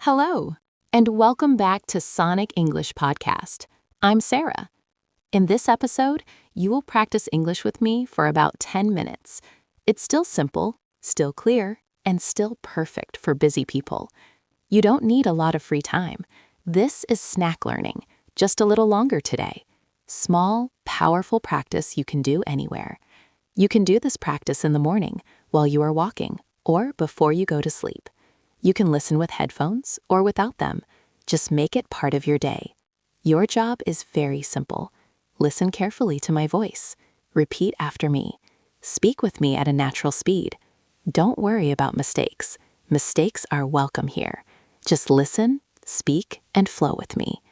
Hello, and welcome back to Sonic English Podcast. I'm Sarah. In this episode, you will practice English with me for about 10 minutes. It's still simple, still clear, and still perfect for busy people. You don't need a lot of free time. This is snack learning, just a little longer today. Small, powerful practice you can do anywhere. You can do this practice in the morning, while you are walking, or before you go to sleep. You can listen with headphones or without them. Just make it part of your day. Your job is very simple. Listen carefully to my voice. Repeat after me. Speak with me at a natural speed. Don't worry about mistakes. Mistakes are welcome here. Just listen, speak, and flow with me.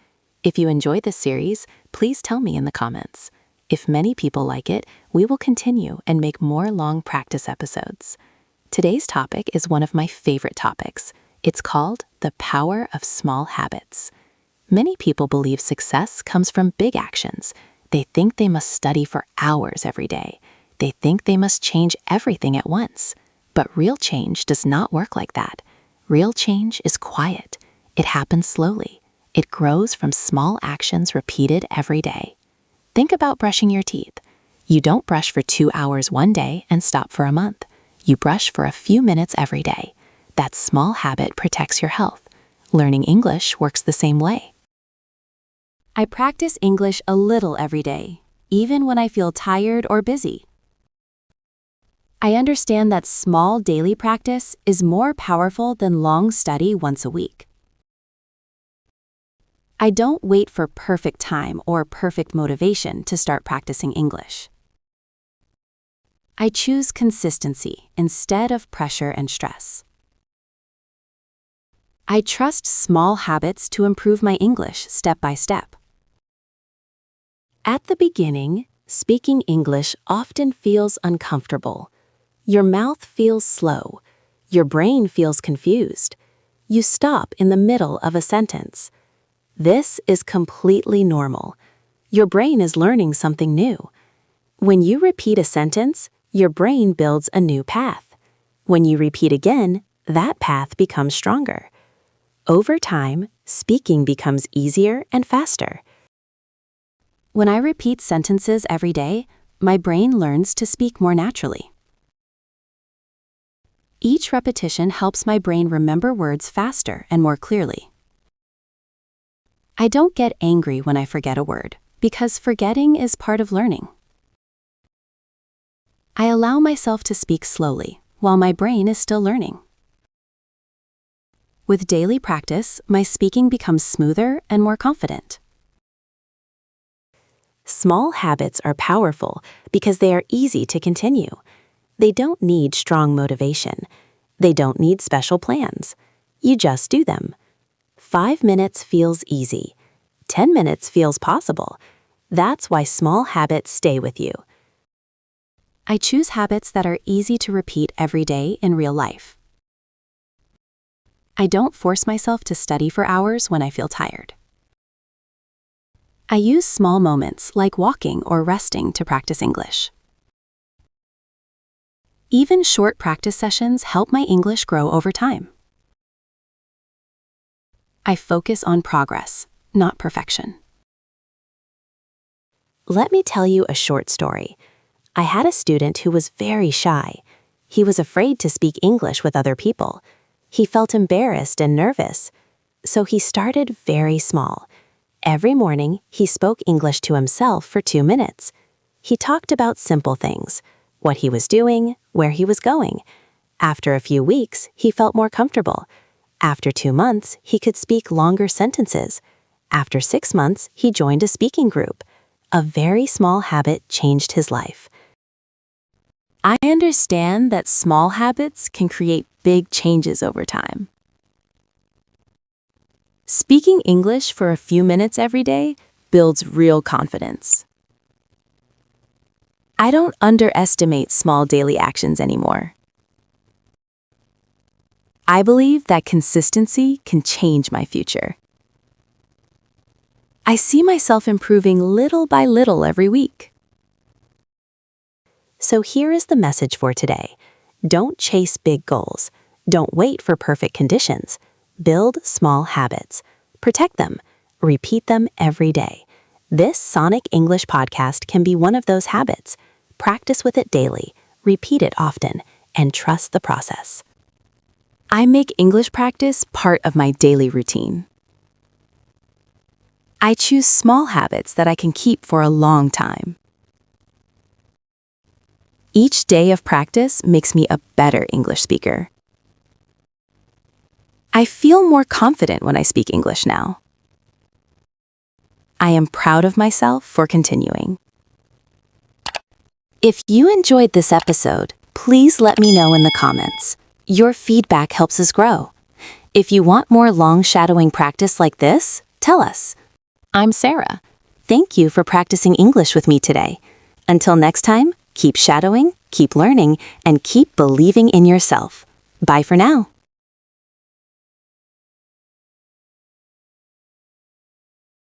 If you enjoy this series, please tell me in the comments. If many people like it, we will continue and make more long practice episodes. Today's topic is one of my favorite topics. It's called the power of small habits. Many people believe success comes from big actions. They think they must study for hours every day. They think they must change everything at once. But real change does not work like that. Real change is quiet. It happens slowly. It grows from small actions repeated every day. Think about brushing your teeth. You don't brush for 2 hours one day and stop for a month. You brush for a few minutes every day. That small habit protects your health. Learning English works the same way. I practice English a little every day, even when I feel tired or busy. I understand that small daily practice is more powerful than long study once a week. I don't wait for perfect time or perfect motivation to start practicing English. I choose consistency instead of pressure and stress. I trust small habits to improve my English step by step. At the beginning, speaking English often feels uncomfortable. Your mouth feels slow. Your brain feels confused. You stop in the middle of a sentence. This is completely normal. Your brain is learning something new. When you repeat a sentence, your brain builds a new path. When you repeat again, that path becomes stronger. Over time, speaking becomes easier and faster. When I repeat sentences every day, my brain learns to speak more naturally. Each repetition helps my brain remember words faster and more clearly. I don't get angry when I forget a word, because forgetting is part of learning. I allow myself to speak slowly, while my brain is still learning. With daily practice, my speaking becomes smoother and more confident. Small habits are powerful because they are easy to continue. They don't need strong motivation. They don't need special plans. You just do them. 5 minutes feels easy. 10 minutes feels possible. That's why small habits stay with you. I choose habits that are easy to repeat every day in real life. I don't force myself to study for hours when I feel tired. I use small moments like walking or resting to practice English. Even short practice sessions help my English grow over time. I focus on progress, not perfection. Let me tell you a short story. I had a student who was very shy. He was afraid to speak English with other people. He felt embarrassed and nervous. So he started very small. Every morning, he spoke English to himself for 2 minutes. He talked about simple things, what he was doing, where he was going. After a few weeks, he felt more comfortable. After 2 months, he could speak longer sentences. After 6 months, he joined a speaking group. A very small habit changed his life. I understand that small habits can create big changes over time. Speaking English for a few minutes every day builds real confidence. I don't underestimate small daily actions anymore. I believe that consistency can change my future. I see myself improving little by little every week. So here is the message for today. Don't chase big goals. Don't wait for perfect conditions. Build small habits. Protect them. Repeat them every day. This Sonic English podcast can be one of those habits. Practice with it daily, repeat it often, and trust the process. I make English practice part of my daily routine. I choose small habits that I can keep for a long time. Each day of practice makes me a better English speaker. I feel more confident when I speak English now. I am proud of myself for continuing. If you enjoyed this episode, please let me know in the comments. Your feedback helps us grow. If you want more long shadowing practice like this, tell us. I'm Sarah. Thank you for practicing English with me today. Until next time, keep shadowing, keep learning, and keep believing in yourself. Bye for now.